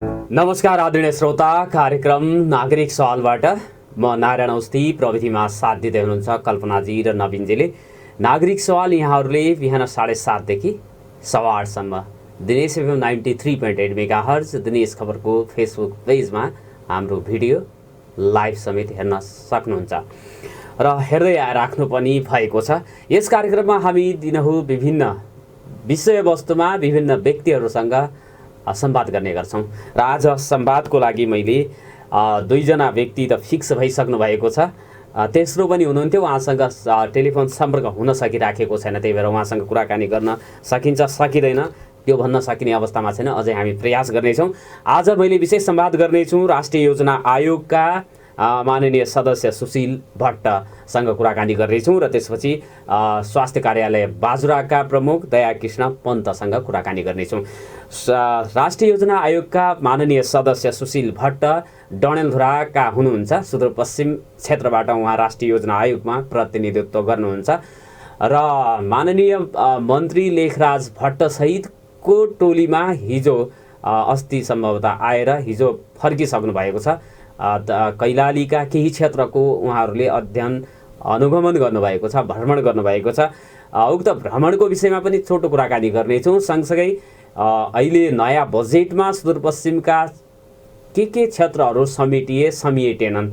नमस्कार आदरणीय श्रोता, कार्यक्रम नागरिक सवालबाट म नारायण औस्ती, प्रविधिमा साथ दिँदै हुनुहुन्छ कल्पनाजी र नवीनजीले। नागरिक सवाल यहाँहरूले बिहान 7:30 देखि 8:30सम्म दिनेश FM 93.8 मेगाहर्ज दिनेश खबरको फेसबुक पेजमा हाम्रो भिडियो लाइभ समेत हेर्न सक्नुहुन्छ र हेर्दै राख्नु पनि भएको छ। यस कार्यक्रममा हामी दिनहुँ विभिन्न विषयवस्तुमा विभिन्न व्यक्तिहरूसँग संवाद गर्ने गर्छौं र आज संवादको लागि मैले दुईजना व्यक्ति त फिक्स भइसक्नु भएको छ। तेस्रो पनि हुनुहुन्थ्यो, उहाँसँग टेलिफोन सम्पर्क हुन सकिराखेको छैन, त्यही भएर उहाँसँग कुराकानी गर्न सकिन्छ सकिँदैन त्यो भन्न सकिने अवस्थामा छैन। अझै हामी प्रयास गर्नेछौँ। आज मैले विशेष संवाद गर्नेछु राष्ट्रिय योजना आयोगका माननीय सदस्य सुशील भट्टसँग कुराकानी गर्नेछौँ र त्यसपछि स्वास्थ्य कार्यालय बाजुराका प्रमुख दयाकृष्ण पन्तसँग कुराकानी गर्नेछौँ। राष्ट्रिय योजना आयोगका माननीय सदस्य सुशील भट्ट डडेलधुराका हुनुहुन्छ। सुदूरपश्चिम क्षेत्रबाट उहाँ राष्ट्रिय योजना आयोगमा प्रतिनिधित्व गर्नुहुन्छ र माननीय मन्त्री लेखराज भट्ट सहितको टोलीमा हिजो अस्ति सम्भवतः आएर हिजो फर्किसक्नु भएको छ। कैलालीका केही क्षेत्रको उहाँहरूले अध्ययन अनुगमन गर्नुभएको छ, भ्रमण गर्नुभएको छ। उक्त भ्रमणको विषयमा पनि छोटो कुराकानी गर्नेछौँ। सँगसँगै अहिले नयाँ बजेटमा सुदूरपश्चिमका के क्षेत्रहरू समिएटेनन्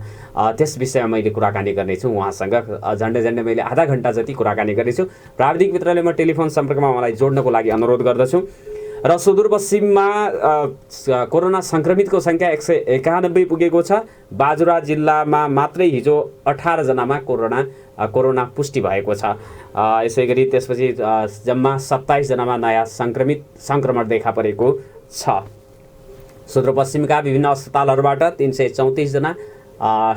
त्यस विषयमा मैले कुराकानी गर्नेछु उहाँसँग। झन्डै मैले आधा घण्टा जति कुराकानी गर्नेछु। प्राविधिक मित्रले म टेलिफोन सम्पर्कमा उहाँलाई जोड्नको लागि अनुरोध गर्दछु। र सुदूरपश्चिममा कोरोना सङ्क्रमितको सङ्ख्या 191 पुगेको छ। बाजुरा जिल्लामा मात्रै हिजो 18 जनामा कोरोना पुष्टि भएको छ। यसै गरी त्यसपछि जम्मा 27 जनामा नयाँ सङ्क्रमण देखा परेको छ। सुदूरपश्चिमका विभिन्न अस्पतालहरूबाट 334 जना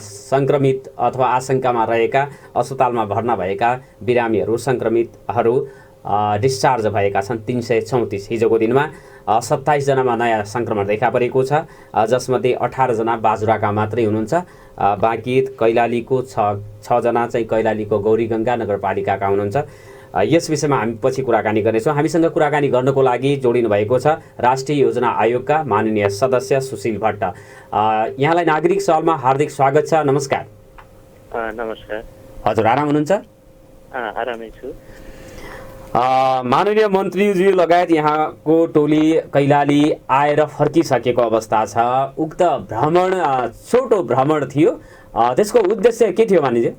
सङ्क्रमित अथवा आशंकामा रहेका अस्पतालमा भर्ना भएका बिरामीहरू सङ्क्रमितहरू डिस्चार्ज भएका छन् 334। हिजोको दिनमा 27 जनामा नयाँ सङ्क्रमण देखा परेको छ, जसमध्ये 18 जना बाजुराका मात्रै हुनुहुन्छ। बाँकी कैलालीको 6 जना चाहिँ कैलालीको गौरीगङ्गा नगरपालिकाका हुनुहुन्छ। यस विषयमा हामी पछि कुराकानी गर्नेछौँ। हामीसँग कुराकानी गर्नको लागि जोडिनु भएको छ राष्ट्रिय योजना आयोगका माननीय सदस्य सुशील भट्ट। यहाँलाई नागरिक सवालमा हार्दिक स्वागत छ। नमस्कार। नमस्कार। हजुर आराम हुनुहुन्छ? आरामै छु। माननीय मन्त्रीज्यू लगायत यहाँको टोली कैलाली आएर फर्किसकेको अवस्था छ। उक्त भ्रमण छोटो भ्रमण थियो, त्यसको उद्देश्य के थियो मानिज्यू?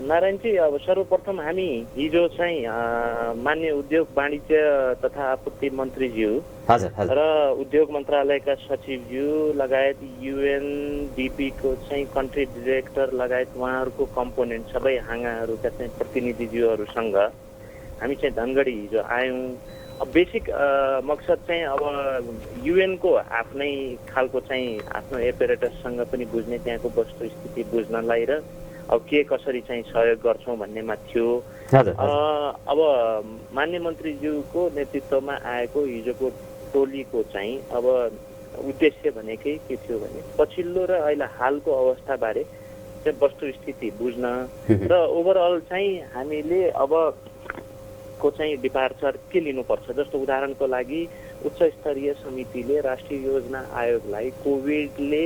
नारायणजी, अब सर्वप्रथम हामी हिजो चाहिँ मान्य उद्योग वाणिज्य तथा आपूर्ति मन्त्रीज्यू र उद्योग मन्त्रालयका सचिवज्यू लगायत UNDP को चाहिँ कन्ट्री डिरेक्टर लगायत उहाँहरूको कम्पोनेन्ट सबै हाँगाहरूका चाहिँ प्रतिनिधिज्यूहरूसँग हामी चाहिँ धनगढी हिजो आयौँ। अब बेसिक मकसद चाहिँ अब UN को आफ्नै खालको चाहिँ आफ्नो एपेरेटससँग पनि बुझ्ने, त्यहाँको वस्तुस्थिति बुझ्नलाई र अब के कसरी चाहिँ सहयोग गर्छौँ भन्नेमा थियो। अब मान्य मन्त्रीज्यूको नेतृत्वमा आएको हिजोको टोलीको चाहिँ अब उद्देश्य भनेकै के थियो भने पछिल्लो र अहिले हालको अवस्थाबारे चाहिँ वस्तुस्थिति बुझ्न र ओभरअल चाहिँ हामीले अब को चाहिँ डिपार्चर के लिनुपर्छ। जस्तो उदाहरणको लागि उच्च स्तरीय समितिले राष्ट्रिय योजना आयोगलाई कोभिडले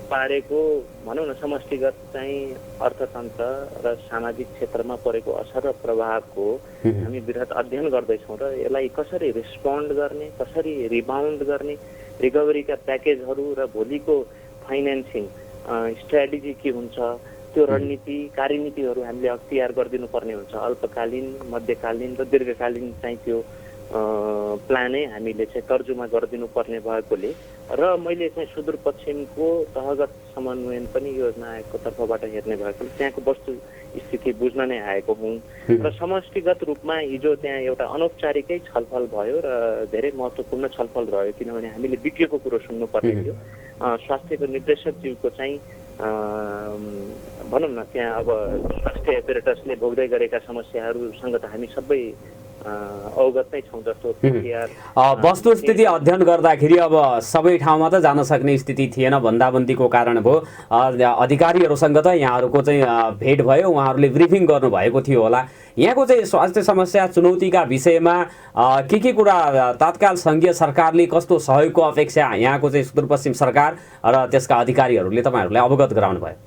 पारेको भनौँ न समष्टिगत चाहिँ अर्थतन्त्र र सामाजिक क्षेत्रमा परेको असर र प्रभावको हामी वृहत अध्ययन गर्दैछौँ र यसलाई कसरी रिस्पोन्ड गर्ने, कसरी रिबाउन्ड गर्ने, रिकभरीका प्याकेजहरू र भोलिको फाइनेन्सिङ स्ट्राटेजी के हुन्छ, त्यो रणनीति कार्यनीतिहरू हामीले अख्तियार गरिदिनु पर्ने हुन्छ। अल्पकालीन, मध्यकालीन र दीर्घकालीन चाहिँ त्यो प्लानै हामीले चाहिँ तर्जुमा गरिदिनु पर्ने भएकोले र मैले चाहिँ सुदूरपश्चिमको तहगत समन्वयन पनि योजना आयोगको तर्फबाट हेर्ने भएकोले त्यहाँको वस्तु स्थिति बुझ्न नै आएको हुँ र समष्टिगत रूपमा हिजो त्यहाँ एउटा अनौपचारिकै छलफल भयो र धेरै महत्त्वपूर्ण छलफल रह्यो, किनभने हामीले विज्ञको कुरो सुन्नुपर्ने थियो। स्वास्थ्यको निर्देशकज्यूको चाहिँ भनौँ न त्यहाँ अब स्वास्थ्य एपेरेटसले भोग्दै गरेका समस्याहरूसँग त हामी सबै अवगत नै छौँ जस्तो PCR वस्तुस्थिति अध्ययन गर्दाखेरि अब सबै ठाउँमा त जान सक्ने स्थिति थिएन, भन्दाबन्दीको कारण भयो। अधिकारीहरूसँग त यहाँहरूको चाहिँ भेट भयो, उहाँहरूले ब्रिफिङ गर्नुभएको थियो होला। यहाँको चाहिँ स्वास्थ्य समस्या चुनौतीका विषयमा के कुरा तत्काल सङ्घीय सरकारले कस्तो सहयोगको अपेक्षा यहाँको चाहिँ सुदूरपश्चिम सरकार र त्यसका अधिकारीहरूले तपाईँहरूलाई अवगत गराउनु भयो?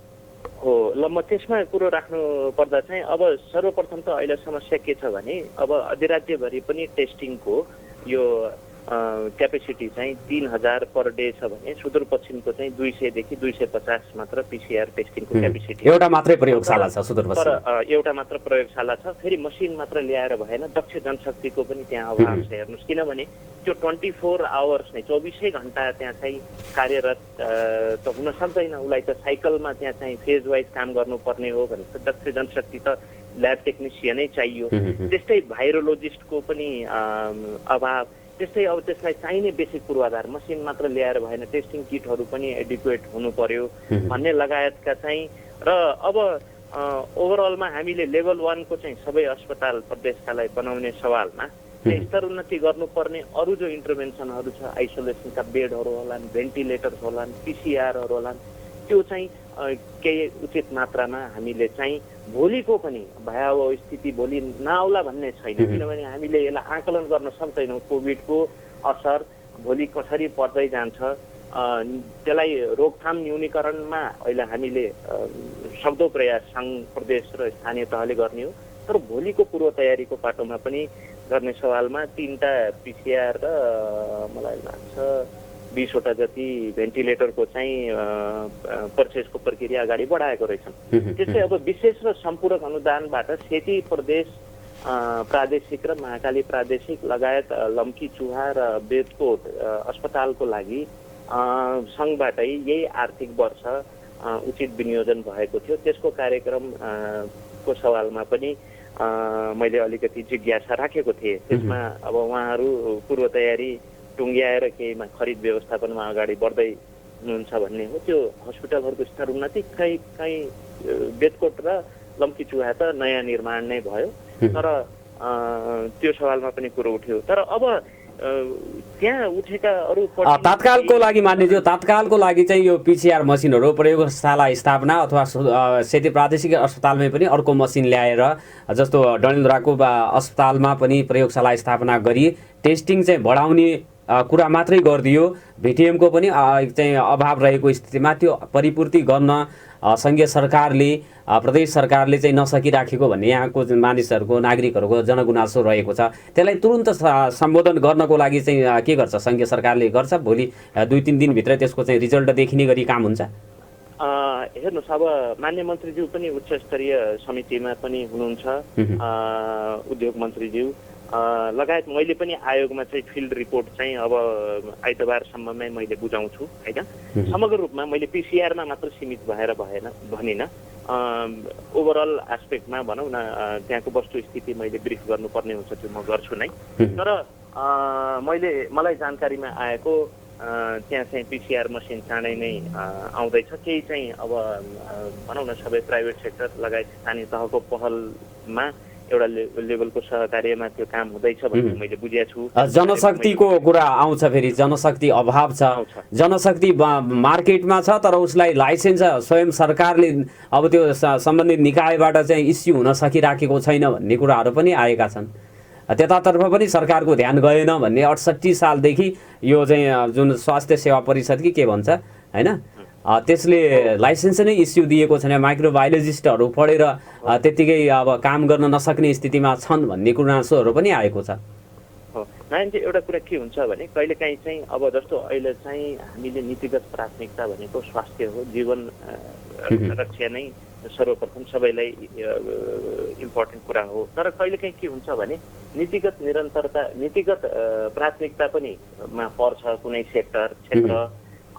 हो, ल म त्यसमा कुरो राख्नु पर्दा चाहिँ अब सर्वप्रथम त अहिले समस्या के छ भने अब अधिराज्यभरि पनि टेस्टिङको यो क्यापेसिटी चाहिँ 3000 पर डे छ भने सुदूरपश्चिमको चाहिँ 200 देखि 250 मात्र PCR टेस्टिङको क्यापेसिटी। एउटा मात्रै प्रयोगशाला छ सुदूरपश्चिम, तर एउटा मात्र प्रयोगशाला छ। फेरि मसिन मात्र ल्याएर भएन, दक्ष जनशक्तिको पनि त्यहाँ अभाव छ। हेर्नुहोस्, किनभने त्यो 24 आवर्स नै 24 घण्टा त्यहाँ चाहिँ कार्यरत त हुन सक्दैन। उसलाई त साइकलमा त्यहाँ चाहिँ फेज वाइज काम गर्नुपर्ने हो भने त दक्ष जनशक्ति त ल्याब टेक्निसियनै चाहियो। त्यस्तै भाइरोलोजिस्टको पनि अभाव। त्यस्तै अब त्यसलाई चाहिने बेसिक पूर्वाधार मसिन मात्र ल्याएर भएन, टेस्टिङ किटहरू पनि एडिक्वेट हुनु पर्यो भन्ने लगायतका चाहिँ। र अब ओभरअलमा हामीले लेभल 1 को चाहिँ सबै अस्पताल प्रदेशकालाई बनाउने सवालमा स्तरोन्नति गर्नुपर्ने अरू जो इन्टरभेन्सनहरू छ, आइसोलेसनका बेडहरू होलान्, भेन्टिलेटर्स होलान्, PCRहरू होलान्, त्यो चाहिँ केही उचित मात्रामा हामीले चाहिँ भोलिको पनि भयावह स्थिति भोलि नआउला भन्ने छैन। किनभने हामीले यसलाई आकलन गर्न सक्दैनौँ कोभिडको असर भोलि कसरी पर्दै जान्छ। त्यसलाई रोकथाम न्यूनीकरणमा अहिले हामीले सक्दो प्रयास सङ्घ, प्रदेश र स्थानीय तहले गर्ने हो। तर भोलिको पूर्व तयारीको पाटोमा पनि गर्ने सवालमा 3टा PCR र मलाई लाग्छ 20 वटा जति भेन्टिलेटरको चाहिँ पर्चेसको प्रक्रिया अगाडि बढाएको रहेछन्। त्यस्तै अब विशेष र सम्पूरक अनुदानबाट सेती प्रदेश प्रादेशिक र महाकाली प्रादेशिक लगायत लम्की चुहा र बेदकोट अस्पतालको लागि सङ्घबाटै यही आर्थिक वर्ष उचित विनियोजन भएको थियो। त्यसको कार्यक्रम को सवालमा पनि मैले अलिकति जिज्ञासा राखेको थिएँ। त्यसमा अब उहाँहरू पूर्व तयारी टुङ्ग्याएर केहीमा खरिद व्यवस्थापनमा अगाडि बढ्दै हुनुहुन्छ भन्ने हो। त्यो हस्पिटलहरूको स्तर उन्नति कहीँ बेदकोट र लम्की चुहा त नयाँ निर्माण नै भयो, तर त्यो सवालमा पनि कुरो उठ्यो। तर अब त्यहाँ उठेका अरू तात्कालको लागि मान्यज्यू, तात्कालको लागि चाहिँ यो PCR मसिनहरू प्रयोगशाला स्थापना अथवा सेती प्रादेशिक अस्पतालमै पनि अर्को मसिन ल्याएर जस्तो डडेलधुराको अस्पतालमा पनि प्रयोगशाला स्थापना गरी टेस्टिङ चाहिँ बढाउने कुरा मात्रै गरिदियो। VTM को पनि चाहिँ अभाव रहेको स्थितिमा त्यो परिपूर्ति गर्न सङ्घीय सरकारले, प्रदेश सरकारले चाहिँ नसकिराखेको भन्ने यहाँको मानिसहरूको, नागरिकहरूको जनगुनासो रहेको छ। त्यसलाई तुरुन्त सम्बोधन गर्नको लागि चाहिँ के गर्छ सङ्घीय सरकारले? गर्छ भोलि 2-3 दिनभित्र त्यसको चाहिँ रिजल्ट देखिने गरी काम हुन्छ? हेर्नुहोस्, अब मान्य मन्त्रीज्यू पनि उच्च स्तरीय समितिमा पनि हुनुहुन्छ, उद्योग मन्त्रीज्यू लगायत मैले पनि आयोगमा चाहिँ फिल्ड रिपोर्ट चाहिँ अब आइतबारसम्ममै मैले बुझाउँछु होइन। समग्र रूपमा मैले PCRमा मात्र सीमित भएर भनिनँ, ओभरअल एस्पेक्टमा भनौँ न त्यहाँको वस्तुस्थिति मैले ब्रिफ गर्नुपर्ने हुन्छ, त्यो म गर्छु नै। तर मलाई जानकारीमा आएको त्यहाँ चाहिँ PCR मसिन चाँडै नै आउँदैछ। केही चाहिँ अब भनौँ न सबै प्राइभेट सेक्टर लगायत स्थानीय तहको पहलमा एउटा लेभलको सहकार्यमा त्यो काम हुँदैछ भन्ने मैले बुझेको छु। जनशक्तिको कुरा आउँछ, फेरि जनशक्ति अभाव छ। जनशक्ति मार्केटमा छ तर उसलाई लाइसेन्स स्वयं सरकारले अब त्यो सम्बन्धित निकायबाट चाहिँ इस्यु हुन सकिराखेको छैन भन्ने कुराहरू पनि आएका छन्। त्यतातर्फ पनि सरकारको ध्यान गएन भन्ने 68 सालदेखि यो चाहिँ जुन स्वास्थ्य सेवा परिषद कि के भन्छ होइन, त्यसले लाइसेन्स नै इस्यु दिएको छैन। माइक्रोबायोलोजिस्टहरू पढेर त्यतिकै अब काम गर्न नसक्ने स्थितिमा छन् भन्ने गुनासोहरू पनि आएको छ। नारायण चाहिँ एउटा कुरा के हुन्छ भने कहिलेकाहीँ चाहिँ अब जस्तो अहिले चाहिँ हामीले नीतिगत प्राथमिकता भनेको स्वास्थ्य हो, जीवन रक्षा नै सर्वप्रथम सबैलाई इम्पोर्टेन्ट कुरा हो। तर कहिलेकाहीँ के हुन्छ भने नीतिगत निरन्तरता, नीतिगत प्राथमिकता पनि मा पर्छ कुनै क्षेत्र,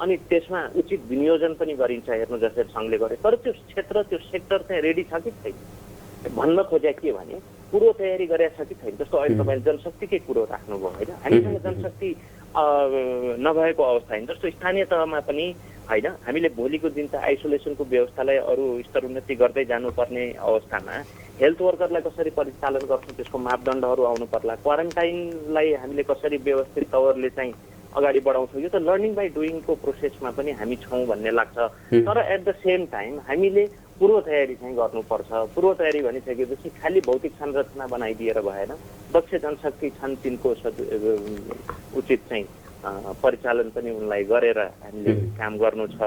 अनि त्यसमा उचित विनियोजन पनि गरिन्छ। हेर्नु जसरी सङ्घले गरे, तर त्यो सेक्टर चाहिँ रेडी छ कि छैन भन्न खोजे के भने पूर्व तयारी गरेका छ कि छैन। जस्तो अहिले तपाईँले जनशक्तिकै कुरो राख्नुभयो होइन, हामीसँग जनशक्ति नभएको अवस्था होइन। जस्तो स्थानीय तहमा पनि होइन, हामीले भोलिको दिन त आइसोलेसनको व्यवस्थालाई अरू स्तरोन्नति गर्दै जानुपर्ने अवस्थामा हेल्थ वर्करलाई कसरी परिचालन गर्छौँ त्यसको मापदण्डहरू आउनु पर्ला, क्वारेन्टाइनलाई हामीले कसरी व्यवस्थित तवरले चाहिँ अगाडि बढाउँछौँ, यो त लर्निङ बाई डुइङको प्रोसेसमा पनि हामी छौँ भन्ने लाग्छ। तर एट द सेम टाइम हामीले पूर्व तयारी चाहिँ गर्नुपर्छ। पूर्व तयारी भनिसकेपछि खालि भौतिक संरचना बनाइदिएर भएन, दक्ष जनशक्ति छन् तिनको उचित चाहिँ परिचालन पनि उनलाई गरेर हामीले काम गर्नु छ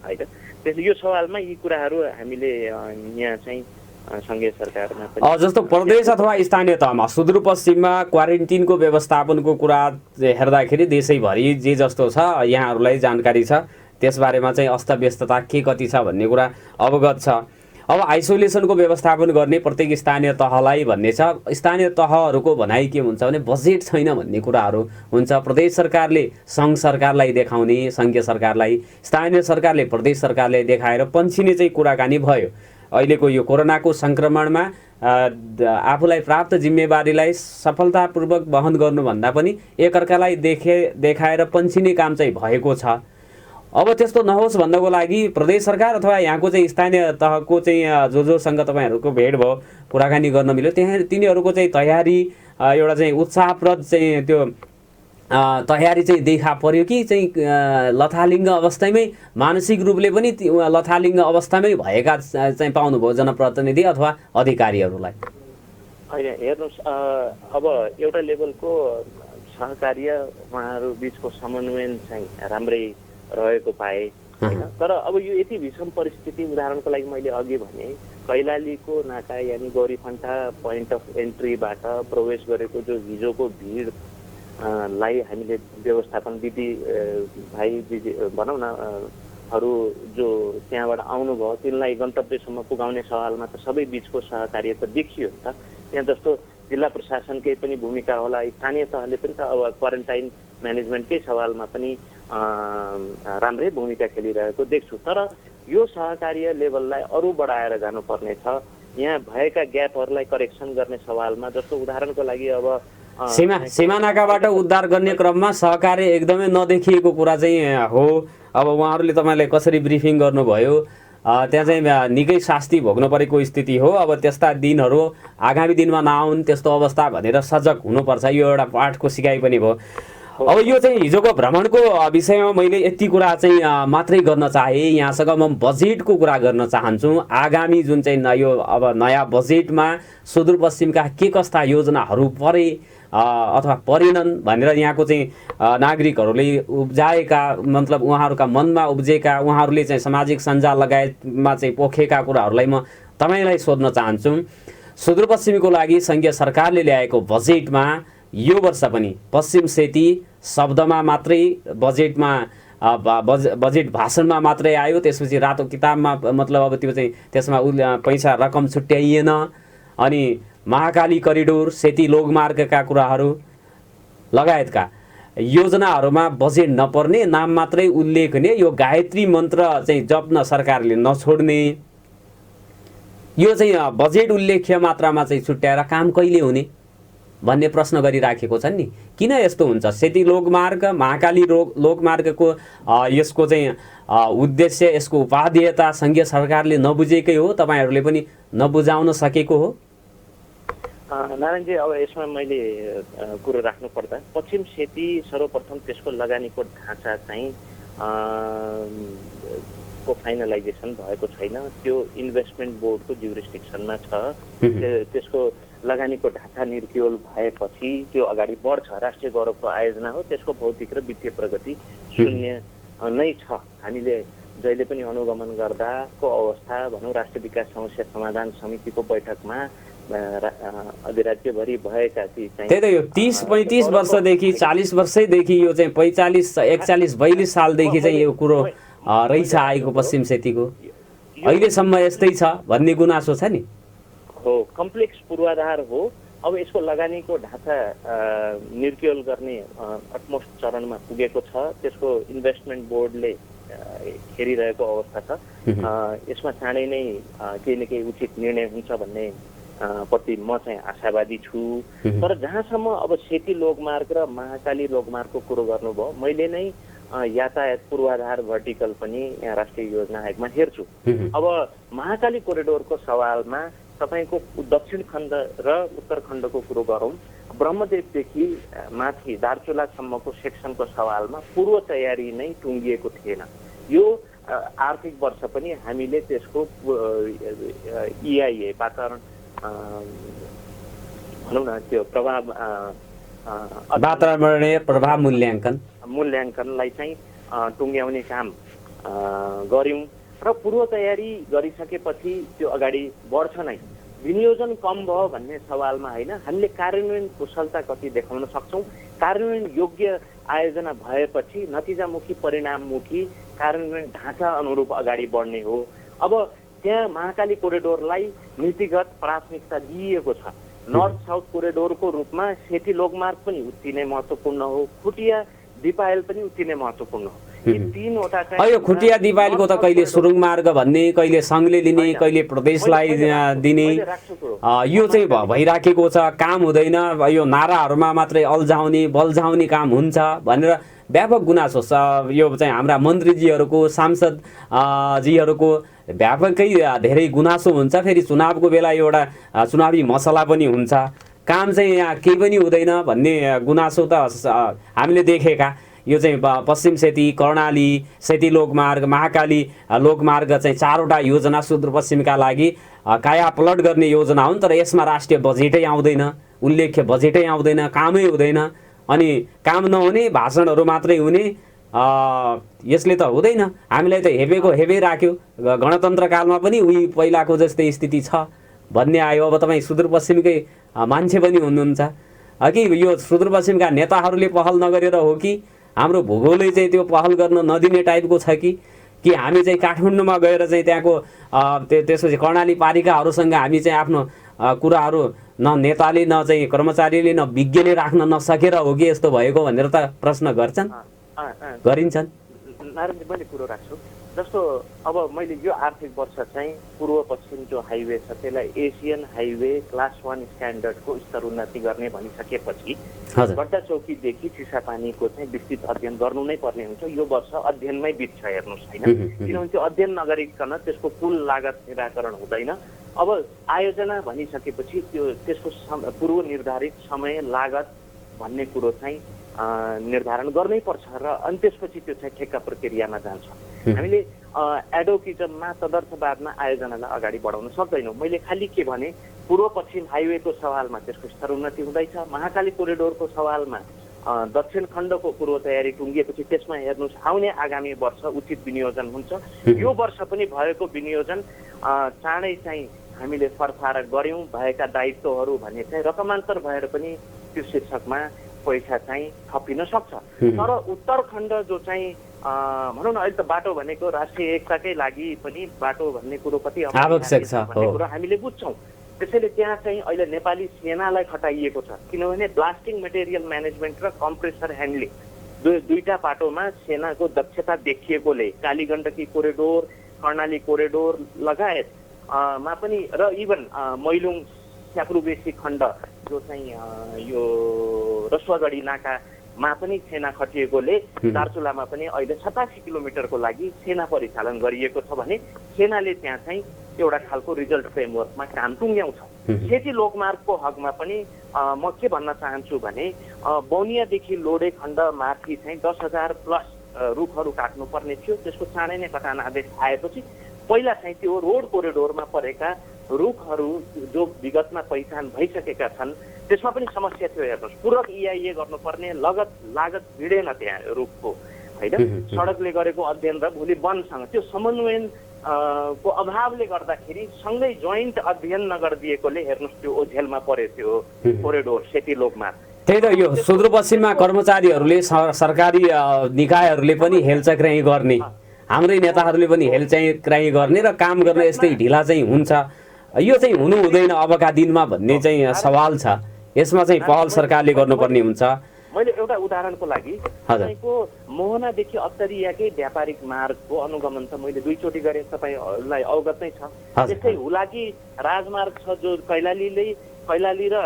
होइन। त्यसले यो सवालमा यी कुराहरू हामीले यहाँ चाहिँ सङ्घीय सरकारमा पनि जस्तो प्रदेश अथवा स्थानीय तहमा सुदूरपश्चिममा क्वारेन्टिनको व्यवस्थापनको कुरा हेर्दाखेरि देशैभरि जे जस्तो छ यहाँहरूलाई जानकारी छ, त्यसबारेमा चाहिँ अस्तव्यस्तता के कति छ भन्ने कुरा अवगत छ। अब आइसोलेसनको व्यवस्थापन गर्ने प्रत्येक स्थानीय तहलाई भन्ने छ। स्थानीय तहहरूको भनाइ के हुन्छ भने बजेट छैन भन्ने कुराहरू हुन्छ। प्रदेश सरकारले सङ्घ सरकारलाई देखाउने, सङ्घीय सरकारलाई, स्थानीय सरकारले प्रदेश सरकारलाई देखाएर पन्छिने चाहिँ कुराकानी भयो। अहिलेको यो कोरोनाको सङ्क्रमणमा आफूलाई प्राप्त जिम्मेवारीलाई सफलतापूर्वक वहन गर्नुभन्दा पनि एकअर्कालाई देखाएर पन्छिने काम चाहिँ भएको छ। अब त्यस्तो नहोस् भन्नको लागि प्रदेश सरकार अथवा यहाँको चाहिँ स्थानीय तहको चाहिँ जोसँग तपाईँहरूको भेट भयो, कुराकानी गर्न मिल्यो, त्यहाँ तिनीहरूको चाहिँ तयारी एउटा चाहिँ उत्साहप्रद चाहिँ त्यो तयारी चाहिँ देखा पर्यो कि चाहिँ लथालिङ्ग अवस्थामै मानसिक रूपले पनि लथालिङ्ग अवस्थामै भएका चाहिँ पाउनुभयो जनप्रतिनिधि अथवा अधिकारीहरूलाई? होइन, हेर्नुहोस्, अब एउटा लेभलको सहकार्य उहाँहरू बिचको समन्वय चाहिँ राम्रै रहेको पाए होइन। तर अब यो यति भीषण परिस्थिति, उदाहरणको लागि मैले अघि भने कैलालीको नाका यानि गौरीफन्टा पोइन्ट अफ एन्ट्रीबाट प्रवेश गरेको जो हिजोको भिड लाई हामीले व्यवस्थापन दिदी भाइ दिदी भनौँ न हरू जो त्यहाँबाट आउनुभयो तिनलाई गन्तव्यसम्म पुगाउने सवालमा त सबै बिचको सहकार्य त देखियो नि त। त्यहाँ जस्तो जिल्ला प्रशासनकै पनि भूमिका होला, स्थानीय तहले पनि त अब क्वारेन्टाइन म्यानेजमेन्टकै सवालमा पनि राम्रै भूमिका खेलिरहेको देख्छु। तर यो सहकार्य लेभललाई अरू बढाएर जानुपर्ने छ। यहाँ भएका ग्यापहरूलाई करेक्सन गर्ने सवालमा जस्तो उदाहरणको लागि अब सीमानाकाबाट उद्धार गर्ने क्रममा सहकार्य एकदमै नदेखिएको कुरा चाहिँ हो। अब उहाँहरूले तपाईँलाई कसरी ब्रिफिङ गर्नुभयो, त्यहाँ चाहिँ निकै शास्ति भोग्नु परेको स्थिति हो। अब त्यस्ता दिनहरू आगामी दिनमा नआउन् त्यस्तो अवस्था भनेर सजग हुनुपर्छ, यो एउटा पाठको सिकाइ पनि भयो। अब यो चाहिँ हिजोको भ्रमणको विषयमा मैले यति कुरा चाहिँ मात्रै गर्न चाहेँ। यहाँसँग म बजेटको कुरा गर्न चाहन्छु। आगामी जुन चाहिँ यो अब नयाँ बजेटमा सुदूरपश्चिमका के कस्ता योजनाहरू परे अथवा परेनन् भनेर यहाँको चाहिँ नागरिकहरूले उब्जाएका, मतलब उहाँहरूका मनमा उब्जेका, उहाँहरूले चाहिँ सामाजिक सञ्जाल लगायतमा चाहिँ पोखेका कुराहरूलाई म तपाईँलाई सोध्न चाहन्छु। सुदूरपश्चिमको लागि सङ्घीय सरकारले ल्याएको बजेटमा यो वर्ष पनि पश्चिम सेती शब्दमा मात्रै बजेटमा बजेट भाषणमा मात्रै आयो, त्यसपछि रातो किताबमा मतलब अब त्यो चाहिँ त्यसमा पैसा रकम छुट्याइएन। अनि महाकाली करिडोर, सेती लोकमार्गका कुराहरू लगायतका योजनाहरूमा बजेट नपर्ने, नाम मात्रै उल्लेख हुने, यो गायत्री मन्त्र चाहिँ जप्न सरकारले नछोड्ने, यो चाहिँ बजेट उल्लेख्य मात्रामा चाहिँ छुट्याएर काम कहिले हुने भन्ने प्रश्न गरिराखेको छन् नि। किन यस्तो हुन्छ? सेती लोकमार्ग, महाकाली लोकमार्गको यसको चाहिँ उद्देश्य, यसको उपादेयता सङ्घीय सरकारले नबुझेकै हो, तपाईँहरूले पनि नबुझाउन सकेको हो? नारायणजी, अब यसमा मैले कुरो राख्नु पर्दा पश्चिम सेती सर्वप्रथम त्यसको लगानीको ढाँचा चाहिँ को फाइनलाइजेसन भएको छैन। त्यो इन्भेस्टमेन्ट बोर्डको ज्युरिस्डिक्सनमा छ। त्यसको लगानीको ढाँचा निर्क्युल भएपछि त्यो अगाडि बढ्छ। राष्ट्रिय गौरवको आयोजना हो, त्यसको भौतिक र वित्तीय प्रगति शून्य नै छ। हामीले जहिले पनि अनुगमन गर्दाको अवस्था भनौँ, राष्ट्रिय विकास समस्या समाधान समितिको बैठकमा अधिराज्यभरि भएका ती चाहिँ त्यही त यो 30-35 वर्षदेखि 40 वर्षैदेखि यो चाहिँ 45-41-42 सालदेखि चाहिँ यो कुरो रहेछ आएको पश्चिम सेतीको, अहिलेसम्म यस्तै छ भन्ने गुनासो छ नि। हो, कम्प्लेक्स पूर्वाधार हो। अब यसको लगानीको ढाँचा निर्क्युल गर्ने अटमोस्ट चरणमा पुगेको छ। त्यसको इन्भेस्टमेन्ट बोर्डले हेरिरहेको अवस्था छ। यसमा चाँडै नै केही न केही उचित निर्णय हुन्छ भन्ने प्रति म चाहिँ आशावादी छु। तर जहाँसम्म अब सेती लोकमार्ग र महाकाली लोकमार्गको कुरो गर्नुभयो, मैले नै यातायात पूर्वाधार भर्टिकल पनि यहाँ राष्ट्रिय योजना आयोगमा हेर्छु। अब महाकाली कोरिडोरको सवालमा तपाईँको दक्षिण खण्ड र उत्तर खण्डको कुरो गरौँ, ब्रह्मदेवदेखि माथि दार्चुलासम्मको सेक्सनको सवालमा पूर्व तयारी नै टुङ्गिएको थिएन। यो आर्थिक वर्ष पनि हामीले त्यसको EIA वातावरण भनौँ न त्यो वातावरणीय प्रभाव मूल्याङ्कनलाई चाहिँ टुङ्ग्याउने काम गर्यौँ र पूर्व तयारी गरिसकेपछि त्यो अगाडि बढ्छ नै। विनियोजन कम भयो भन्ने सवालमा होइन, हामीले कार्यान्वयन कुशलता कति देखाउन सक्छौँ, कार्यान्वयन योग्य आयोजना भएपछि नतिजामुखी परिणाममुखी कार्यान्वयन ढाँचा अनुरूप अगाडि बढ्ने हो। अब त्यहाँ महाकाली कोरिडोरलाई नीतिगत प्राथमिकता दिइएको छ। नर्थ साउथ कोरिडोरको रूपमा सेती लोकमार्ग पनि उत्ति नै महत्त्वपूर्ण हो, खुटिया दिपायल पनि उत्ति नै महत्त्वपूर्ण हो। यी तीनवटा चाहिँ यो खुटिया दिपायलको त कहिले सुरुङ मार्ग भन्ने, कहिले सङ्घले लिने, कहिले प्रदेशलाई दिने, यो चाहिँ भइराखेको छ। काम हुँदैन, यो नाराहरूमा मात्रै अल्झाउने बल्झाउने काम हुन्छ भनेर व्यापक गुनासो छ। यो चाहिँ हाम्रा मन्त्रीजीहरूको, सांसद जीहरूको व्यापकै धेरै गुनासो हुन्छ। फेरि चुनावको बेला एउटा चुनावी मसला पनि हुन्छ, काम चाहिँ यहाँ केही पनि हुँदैन भन्ने गुनासो त हामीले देखेका। यो चाहिँ पश्चिम सेती, कर्णाली, सेती लोकमार्ग, महाकाली लोकमार्ग चाहिँ 4वटा योजना सुदूरपश्चिमका लागि कायापलट गर्ने योजना हुन्, तर यसमा राष्ट्रिय बजेटै आउँदैन, उल्लेख्य बजेटै आउँदैन, कामै हुँदैन। अनि काम नहुने, भाषणहरू मात्रै हुने, यसले त हुँदैन। हामीलाई त हेपेको हेपै राख्यो। गणतन्त्रकालमा पनि उही पहिलाको जस्तै स्थिति छ भन्ने आयो। अब तपाईँ सुदूरपश्चिमकै मान्छे पनि हुनुहुन्छ कि यो सुदूरपश्चिमका नेताहरूले पहल नगरेर हो कि हाम्रो भूगोलले चाहिँ त्यो पहल गर्न नदिने टाइपको छ कि हामी चाहिँ काठमाडौँमा गएर चाहिँ त्यहाँको त्यसपछि कर्णाली पालिकाहरूसँग हामी चाहिँ आफ्नो कुराहरू न नेताले न चाहिँ कर्मचारीले न विज्ञले राख्न नसकेर हो कि यस्तो भएको भनेर त प्रश्न गरिन्छन्। नारायणजी, मैले कुरो राख्छु। जस्तो अब मैले यो आर्थिक वर्ष चाहिँ पूर्व पश्चिम जो हाइवे छ त्यसलाई एसियन हाइवे क्लास 1 स्ट्यान्डर्डको स्तर उन्नति गर्ने भनिसकेपछि गड्डा चौकीदेखि चिसापानीको चाहिँ विस्तृत अध्ययन गर्नु नै पर्ने हुन्छ। यो वर्ष अध्ययनमै बित्छ, हेर्नुहोस् होइन, किनभने त्यो अध्ययन नगरिकन त्यसको कुल लागत निराकरण हुँदैन। अब आयोजना भनिसकेपछि त्यसको पूर्व निर्धारित समय लागत भन्ने कुरो चाहिँ निर्धारण गर्नै पर्छ र अनि त्यसपछि त्यो चाहिँ ठेक्का प्रक्रियामा जान्छ। हामीले एडोकिजममा तदर्थवादमा आयोजनालाई अगाडि बढाउन सक्दैनौँ। मैले खालि के भने, पूर्व पश्चिम हाइवेको सवालमा त्यसको स्तर उन्नति हुँदैछ, महाकाली कोरिडोरको सवालमा दक्षिण खण्डको पूर्व तयारी टुङ्गिएपछि त्यसमा हेर्नुहोस् आउने आगामी वर्ष उचित विनियोजन हुन्छ। यो वर्ष पनि भएको विनियोजन चाँडै चाहिँ हामीले फरफार गऱ्यौँ। भएका दायित्वहरू भने चाहिँ रकमान्तर भएर पनि त्यो शीर्षकमा पैसा चाहिँ थपिन सक्छ। तर उत्तरखण्ड जो चाहिँ भनौँ न, अहिले त बाटो भनेको राष्ट्रिय एकताकै लागि पनि बाटो भन्ने कुरो कति आवश्यक छ भन्ने कुरो हामीले बुझ्छौँ। त्यसैले त्यहाँ चाहिँ अहिले नेपाली सेनालाई खटाइएको छ, किनभने ब्लास्टिङ मेटेरियल म्यानेजमेन्ट र कम्प्रेसर ह्यान्डलिङ दुईटा बाटोमा सेनाको दक्षता देखिएकोले कालीगण्डकी कोरिडोर, कर्णाली कोरिडोर लगायत मा पनि र इभन मैलुङ स्याप्रुबेसी खण्ड जो चाहिँ यो रसुवागढी नाकामा पनि सेना खटिएकोले दार्चुलामा पनि अहिले 87 किलोमिटरको लागि सेना परिचालन गरिएको छ भने सेनाले त्यहाँ चाहिँ एउटा खालको रिजल्ट फ्रेमवर्कमा काम टुङ्ग्याउँछ। सेती लोकमार्गको हकमा पनि म के भन्न चाहन्छु भने बौनियादेखि लोडे खण्ड माथि चाहिँ 10,000 प्लस रुखहरू काट्नुपर्ने थियो। त्यसको चाँडै नै कटान आदेश आएपछि पहिला चाहिँ त्यो रोड कोरिडोरमा परेका रुखहरू जो विगतमा पहिचान भइसकेका छन् त्यसमा पनि समस्या थियो। हेर्नुहोस्, पूरक EIA गर्नुपर्ने लागत भिडेन त्यहाँ रुखको, होइन, सडकले गरेको अध्ययन र भोलि वनसँग त्यो समन्वयन को अभावले गर्दाखेरि सँगै जोइन्ट अध्ययन नगरिदिएकोले हेर्नुहोस् त्यो ओझेलमा परे त्यो कोरिडोर सेती लोकमार्ग। त्यही त यो सुदूरपश्चिममा कर्मचारीहरूले, सरकारी निकायहरूले पनि हेलचक्राइ गर्ने, हाम्रै नेताहरूले पनि हेलचक्राइ गर्ने र काम गर्न यस्तै ढिला चाहिँ हुन्छ। यो चाहिँ हुनु हुँदैन अबका दिनमा भन्ने चाहिँ सवाल छ। यसमा चाहिँ पहल सरकारले गर्नुपर्ने हुन्छ। मैले एउटा उदाहरणको लागि तपाईँको मोहनादेखि अत्तरियाकै व्यापारिक मार्गको अनुगमन त मैले 2 चोटि गरेँ, तपाईँलाई अवगत नै छ। त्यस्तै हुलाकी राजमार्ग छ जो कैलालीले कैलाली र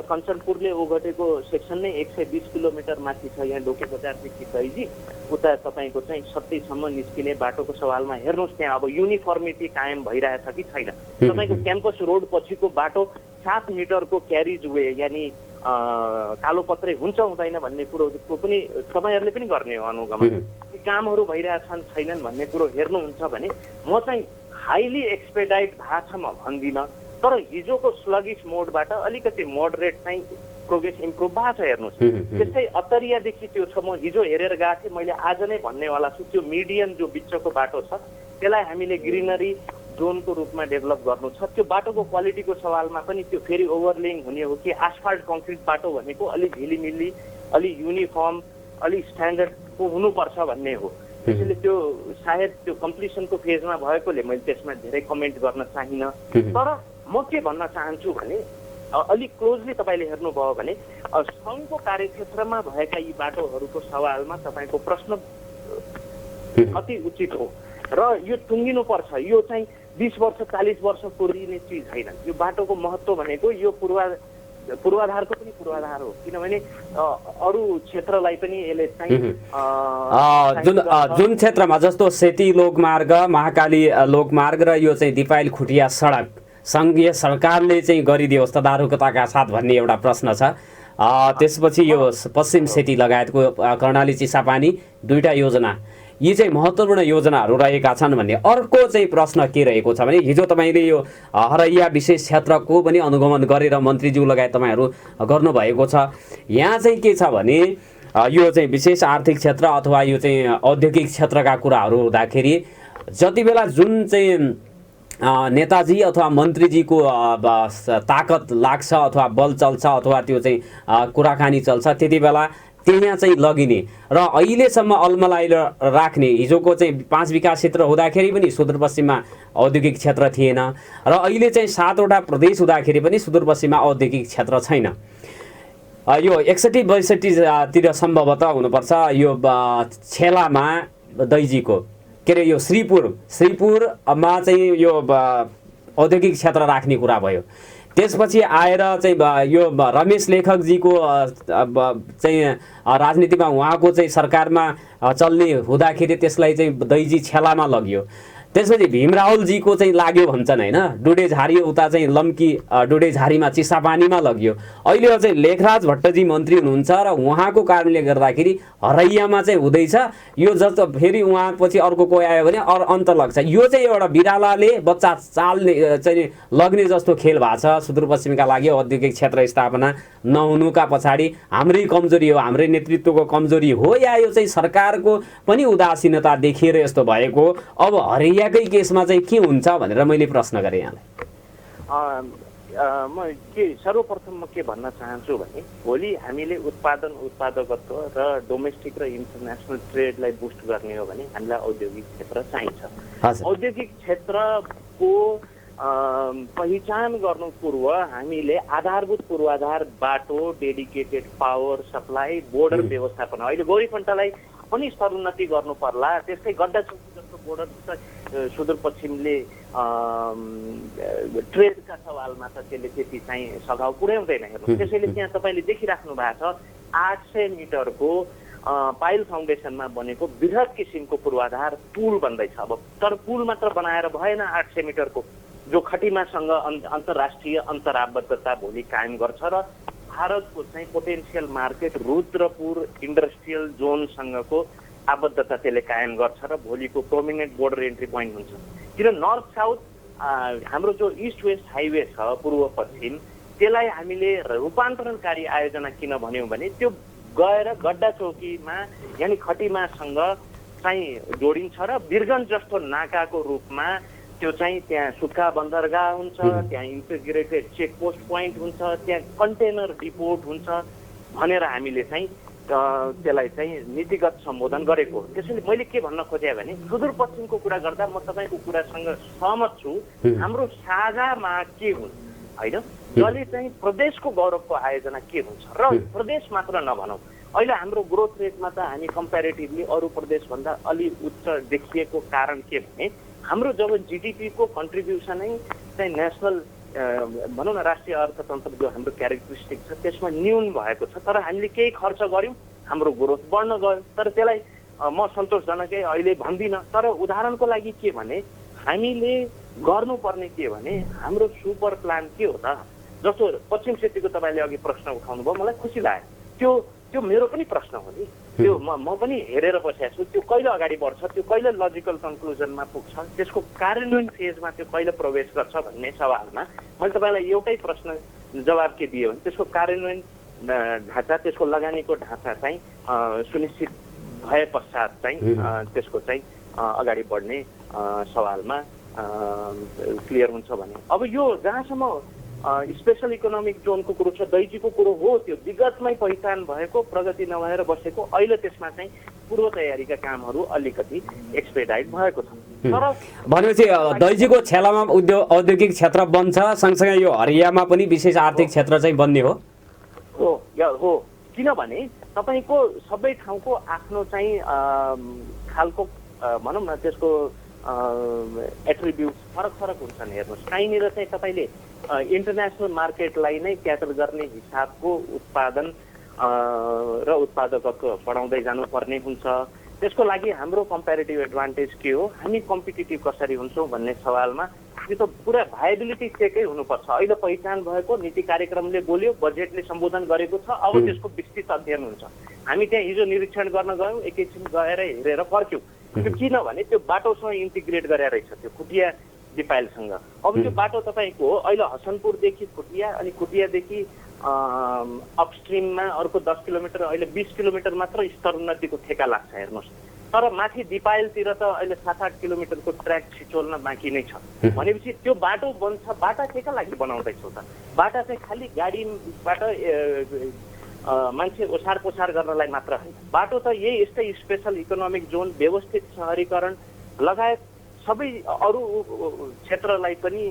कञ्चनपुरले ओगटेको सेक्सन नै 120 किलोमिटर माथि छ। यहाँ ढोके बजारदेखि दैजी उता तपाईँको चाहिँ सत्तैसम्म निस्किने बाटोको सवालमा हेर्नुहोस् त्यहाँ अब युनिफर्मिटी कायम भइरहेछ कि छैन। तपाईँको क्याम्पस रोड पछिको बाटो 7 मिटरको क्यारिज वे यानि कालोपत्रे हुन्छ हुँदैन भन्ने कुरोको पनि तपाईँहरूले पनि गर्ने हो अनुगमन। कामहरू भइरहेछन् छैनन् भन्ने कुरो हेर्नुहुन्छ भने म चाहिँ हाइली एक्सपेडाइट भएको छ म भन्दिनँ, तर हिजोको स्लगिस मोडबाट अलिकति मोडरेट चाहिँ प्रोग्रेस इम्प्रुभ भएको छ हेर्नुहोस्। त्यस्तै अत्तरियादेखि त्यो छ, म हिजो हेरेर गएको थिएँ, मैले आज नै भन्नेवाला छु। त्यो मिडियन जो बिचको बाटो छ त्यसलाई हामीले ग्रिनरी जोनको रूपमा डेभलप गर्नु छ। त्यो बाटोको क्वालिटीको सवालमा पनि त्यो फेरि ओभरलेइङ हुने हो कि आसफाल्ट कङ्क्रिट बाटो भनेको अलि झिलिमिली, अलि युनिफर्म, अलि स्ट्यान्डर्डको हुनुपर्छ भन्ने हो। त्यसैले त्यो सायद त्यो कम्प्लिसनको फेजमा भएकोले मैले त्यसमा धेरै कमेन्ट गर्न चाहिनँ। तर म के भन्न चाहन्छु भने अलिक क्लोजली तपाईँले हेर्नुभयो भने सङ्घको कार्यक्षेत्रमा भएका यी बाटोहरूको सवालमा तपाईँको प्रश्न अति उचित हो र यो टुङ्गिनुपर्छ। यो चाहिँ 20 वर्ष 40 वर्ष पुरिने चिज होइन। यो बाटोको महत्त्व भनेको यो पूर्वाधारको पनि पूर्वाधार हो, किनभने अरू क्षेत्रलाई पनि यसले चाहिँ जुन क्षेत्रमा जस्तो सेती लोकमार्ग, महाकाली लोकमार्ग र यो चाहिँ दिपाइल खुटिया सडक सङ्घीय सरकारले चाहिँ गरिदियोस् तदारुकताका साथ भन्ने एउटा प्रश्न छ। त्यसपछि यो पश्चिम सेती लगायतको कर्णाली चिसापानी दुईटा योजना, यी चाहिँ महत्त्वपूर्ण योजनाहरू रहेका छन् भन्ने अर्को चाहिँ प्रश्न के रहेको छ भने हिजो तपाईँले यो हरैया विशेष क्षेत्रको पनि अनुगमन गरेर मन्त्रीज्यू लगायत तपाईँहरू गर्नुभएको छ। यहाँ चाहिँ के छ भने यो चाहिँ विशेष आर्थिक क्षेत्र अथवा यो चाहिँ औद्योगिक क्षेत्रका कुराहरू हुँदाखेरि जति बेला जुन चाहिँ नेताजी अथवा मन्त्रीजीको ताकत लाग्छ अथवा बल चल्छ अथवा त्यो चाहिँ कुराकानी चल्छ त्यति बेला त्यहाँ चाहिँ लगिने र अहिलेसम्म अल्मलाई राख्ने हिजोको चाहिँ 5 विकास क्षेत्र हुँदाखेरि पनि सुदूरपश्चिममा औद्योगिक क्षेत्र थिएन र अहिले चाहिँ 7वटा प्रदेश हुँदाखेरि पनि सुदूरपश्चिममा औद्योगिक क्षेत्र छैन। यो 61-62 तिर सम्भवतः हुनुपर्छ। यो छेलामा दैजीको के अरे यो श्रीपुरमा चाहिँ यो औद्योगिक क्षेत्र राख्ने कुरा भयो। त्यसपछि आएर चाहिँ यो रमेश लेखकजीको चाहिँ राजनीतिमा उहाँको चाहिँ सरकारमा चल्ने हुँदाखेरि त्यसलाई चाहिँ दैजी छेलामा लग्यो। त्यसपछि भीमरावलजीको चाहिँ लाग्यो भन्छन् होइन, डुडेझारी उता चाहिँ लम्की डुडेझारीमा चिसापानीमा लग्यो। अहिले चाहिँ लेखराज भट्टजी मन्त्री हुनुहुन्छ र उहाँको कारणले गर्दाखेरि हरैयामा चाहिँ हुँदैछ। यो जस्तो फेरि उहाँ पछि अर्को कोही आयो भने अन्त लाग्छ। यो चाहिँ एउटा बिरालाले बच्चा चाल्ने चाहिँ लग्ने जस्तो खेल भएको छ सुदूरपश्चिमका लागि। औद्योगिक क्षेत्र स्थापना नहुनुका पछाडि हाम्रै कमजोरी हो, हाम्रै नेतृत्वको कमजोरी हो या यो चाहिँ सरकारको पनि उदासीनता देखिएर यस्तो भएको। अब हरैयाकै केसमा चाहिँ के हुन्छ भनेर मैले प्रश्न गरेँ यहाँलाई। म सर्वप्रथम म के भन्न चाहन्छु भने भोलि हामीले उत्पादकत्व र डोमेस्टिक र इन्टरनेसनल ट्रेडलाई बुस्ट गर्ने हो भने हामीलाई औद्योगिक क्षेत्र चाहिन्छ। औद्योगिक क्षेत्रको पहिचान गर्नु पूर्व हामीले आधारभूत पूर्वाधार, बाटो, डेडिकेटेड पावर सप्लाई, बोर्डर व्यवस्थापन, अहिले गौरीफन्टालाई पनि स्तरोन्नति गर्नु पर्ला। त्यस्तै गड्डा चौकी जस्तो बोर्डर सुदूरपश्चिमले ट्रेडका सवालमा त त्यसले त्यति चाहिँ सघाउ पुर्याउँदैन हेर्नु। त्यसैले त्यहाँ तपाईँले देखिराख्नु भएको छ 800 मिटरको पाइल फाउन्डेसनमा बनेको बृहत किसिमको पूर्वाधार पुल बन्दैछ। अब तर पुल मात्र बनाएर भएन, 800 मिटरको जो खटिमासँग अन्तर्राष्ट्रिय अन्तराबद्धता भोलि कायम गर्छ र भारतको चाहिँ पोटेन्सियल मार्केट रुद्रपुर इन्डस्ट्रियल जोनसँगको आबद्धता त्यसले कायम गर्छ र भोलिको प्रोमिनेन्ट बोर्डर एन्ट्री पोइन्ट हुन्छ। किन नर्थ साउथ हाम्रो जो इस्ट वेस्ट हाइवे छ पूर्व पश्चिम, त्यसलाई हामीले रूपान्तरणकारी आयोजना किन भन्यौँ भने त्यो गएर गड्डा चौकीमा यानि खटिमासँग चाहिँ जोडिन्छ र बिरगन्ज जस्तो नाकाको रूपमा त्यो चाहिँ त्यहाँ सुक्खा बन्दरगाह हुन्छ, त्यहाँ इन्टिग्रेटेड चेकपोस्ट पोइन्ट हुन्छ, त्यहाँ कन्टेनर डिपोट हुन्छ भनेर हामीले चाहिँ त्यसलाई चाहिँ नीतिगत सम्बोधन गरेको। त्यसैले मैले के भन्न खोजेँ भने सुदूरपश्चिमको कुरा गर्दा म तपाईँको कुरासँग सहमत छु। हाम्रो साझा माग के हुन्छ होइन, जसले चाहिँ प्रदेशको गौरवको आयोजना के हुन्छ र प्रदेश मात्र नभनौँ। अहिले हाम्रो ग्रोथ रेटमा त हामी कम्पेरिटिभली अरू प्रदेशभन्दा अलि उच्च देखिएको कारण के भने हाम्रो जब जिडिपीको कन्ट्रिब्युसनै चाहिँ नेसनल भनौँ न राष्ट्रिय अर्थतन्त्र जो हाम्रो क्यारेक्टरिस्टिक छ त्यसमा न्यून भएको छ, तर हामीले केही खर्च गऱ्यौँ, हाम्रो ग्रोथ बढ्न गयो। तर त्यसलाई म सन्तोषजनकै अहिले भन्दिनँ। तर उदाहरणको लागि के भने हामीले गर्नुपर्ने के भने हाम्रो सुपर प्लान के हो त? जस्तो पश्चिम सेतीको तपाईँले अघि प्रश्न उठाउनु भयो, मलाई खुसी लाग्यो। त्यो मेरो पनि प्रश्न हो नि। त्यो म पनि हेरेर बसेको छु। त्यो कहिले अगाडि बढ्छ, त्यो कहिले लजिकल कन्क्लुजनमा पुग्छ, त्यसको कार्यान्वयन फेजमा त्यो कहिले प्रवेश गर्छ भन्ने सवालमा मैले तपाईँलाई एउटै प्रश्न जवाब के दिएँ भने त्यसको कार्यान्वयन ढाँचा, त्यसको लगानीको ढाँचा चाहिँ सुनिश्चित भए पश्चात चाहिँ त्यसको चाहिँ अगाडि बढ्ने सवालमा क्लियर हुन्छ भने। अब यो जहाँसम्म स्पेसल इकोनोमिक जोनको कुरो छ, दैजीको कुरो हो, त्यो विगतमै पहिचान भएको, प्रगति नभएर बसेको, अहिले त्यसमा चाहिँ पूर्व तयारीका कामहरू अलिकति एक्सपेडाइट भएको छ। तर भनेपछि दैजीको छेलामा औद्योगिक क्षेत्र बन्छ, सँगसँगै यो हरियामा पनि विशेष आर्थिक क्षेत्र चाहिँ बन्ने हो। हो, किनभने तपाईँको सबै ठाउँको आफ्नो चाहिँ खालको भनौँ न त्यसको एट्रिब्युट फरक फरक हुन्छन्। हेर्नुहोस्, कहीँनिर चाहिँ तपाईँले इन्टरनेसनल मार्केटलाई नै क्याटर गर्ने हिसाबको उत्पादन र उत्पादकत्व बढाउँदै जानुपर्ने हुन्छ। त्यसको लागि हाम्रो कम्पेरिटिभ एडभान्टेज के हो, हामी कम्पिटिटिभ कसरी हुन्छौँ भन्ने सवालमा यो त पुरा भाइबिलिटी चेकै हुनुपर्छ। अहिले पहिचान भएको, नीति कार्यक्रमले बोल्यो, बजेटले सम्बोधन गरेको छ, अब त्यसको विस्तृत अध्ययन हुन्छ। हामी त्यहाँ हिजो निरीक्षण गर्न गयौँ, एकैछिन गएर हेरेर फर्क्यौँ। त्यो किनभने त्यो बाटोसँग इन्टिग्रेट गरेर रहेछ, त्यो खुटिया दिपाइलसँग। अब त्यो बाटो तपाईँको अहिले हसनपुरदेखि खुटिया, अनि खुटियादेखि अपस्ट्रिममा अर्को 10 किलोमिटर, अहिले 20 किलोमिटर मात्र स्तर उन्नतिको ठेका लाग्छ। हेर्नुहोस्, तर माथि दिपाइलतिर त अहिले 7-8 किलोमिटरको ट्र्याक छिचोल्न बाँकी नै छ। भनेपछि त्यो बाटो बन्छ, बाटा केका लागि बनाउँदैछौ त? बाटा चाहिँ खालि गाडीबाट मान्छे ओसार पोसार गर्नलाई मात्र होइन। बाटो त यही यस्तै स्पेसल इकोनोमिक जोन, व्यवस्थित सहरीकरण लगायत सबै अरू क्षेत्रलाई पनि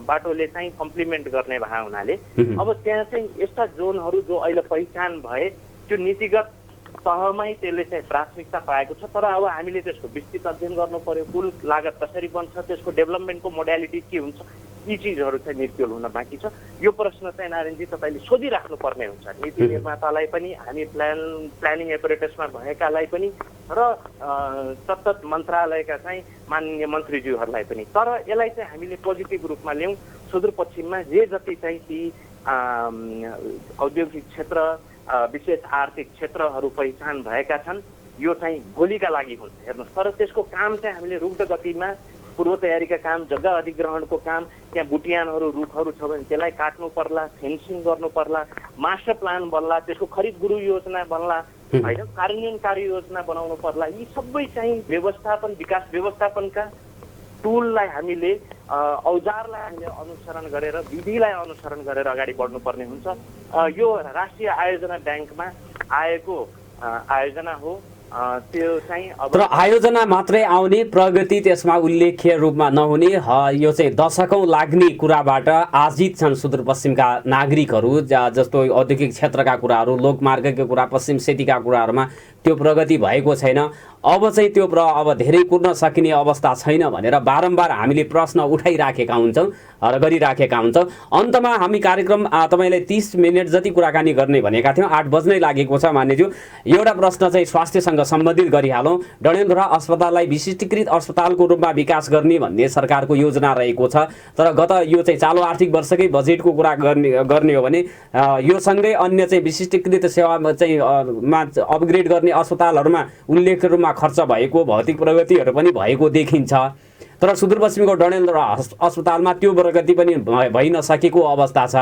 बाटोले चाहिँ कम्प्लिमेन्ट गर्ने भए हुनाले अब त्यहाँ चाहिँ यस्ता जोनहरू जो अहिले पहिचान भए, त्यो नीतिगत तहमै त्यसले चाहिँ प्राथमिकता पाएको छ। तर अब हामीले त्यसको विस्तृत अध्ययन गर्नु पर्यो, कुल लागत कसरी बन्छ, त्यसको डेभलपमेन्टको मोडालिटी के हुन्छ, यी चिजहरू चाहिँ निर्क्युल हुन बाँकी छ। यो प्रश्न चाहिँ नारायणजी तपाईँले सोधिराख्नु पर्ने हुन्छ, नीति निर्मातालाई पनि, हामी प्लानिङ एपरेटसमा भएकालाई पनि, र सतत मन्त्रालयका चाहिँ माननीय मन्त्रीज्यूहरूलाई पनि। तर यसलाई चाहिँ हामीले पोजिटिभ रूपमा ल्याउँ। सुदूरपश्चिममा जे जति चाहिँ ती औद्योगिक क्षेत्र, विशेष आर्थिक क्षेत्रहरू पहिचान भएका छन्, यो चाहिँ भोलिका लागि हुन्छ। हेर्नुहोस्, तर त्यसको काम चाहिँ हामीले रुग्ध गतिमा पूर्व तयारीका काम, जग्गा अधिग्रहणको काम, त्यहाँ बुटियानहरू रुखहरू छ भने त्यसलाई काट्नु पर्ला, फेन्सिङ गर्नु पर्ला, मास्टर प्लान बन्ला, त्यसको खरिद गुरु योजना बन्ला, होइन, कार्यान्वयन कार्य योजना बनाउनु पर्ला। यी सबै चाहिँ व्यवस्थापन, विकास व्यवस्थापनका टुललाई हामीले, औजारलाई हामीले अनुसरण गरेर, विधिलाई अनुसरण गरेर अगाडि बढ्नुपर्ने हुन्छ। यो राष्ट्रिय आयोजना ब्याङ्कमा आएको आयोजना हो। त्यो चाहिँ तर आयोजना मात्रै आउने, प्रगति त्यसमा उल्लेख्य रूपमा नहुने, यो चाहिँ दशकौँ लाग्ने कुराबाट आजित छन् सुदूरपश्चिमका नागरिकहरू। जस्तो औद्योगिक क्षेत्रका कुराहरू, लोकमार्गका कुरा, पश्चिम सेतीका कुराहरूमा त्यो प्रगति भएको छैन। अब चाहिँ त्यो अब धेरै कुर्न सकिने अवस्था छैन भनेर बारम्बार हामीले प्रश्न उठाइराखेका हुन्छौँ र गरिराखेका हुन्छौँ। अन्तमा हामी कार्यक्रम तपाईँलाई 30 मिनट जति कुराकानी गर्ने भनेका थियौँ, 8 बज्नै लागेको छ मान्यज्यू। एउटा प्रश्न चाहिँ स्वास्थ्यसँग सम्बन्धित गरिहालौँ। डडेलधुरा अस्पताललाई विशिष्टीकृत अस्पतालको रूपमा विकास गर्ने भन्ने सरकारको योजना रहेको छ। तर गत यो चाहिँ चालु आर्थिक वर्षकै बजेटको कुरा गर्ने हो भने यो सँगै अन्य चाहिँ विशिष्टीकृत सेवा चाहिँ अपग्रेड गर्ने अस्पतालहरूमा उल्लेख्य रूपमा खर्च भएको, भौतिक प्रगतिहरू पनि भएको देखिन्छ। तर सुदूरपश्चिमको डडेलधुरा अस्पतालमा त्यो प्रगति पनि भइ नसकेको अवस्था छ।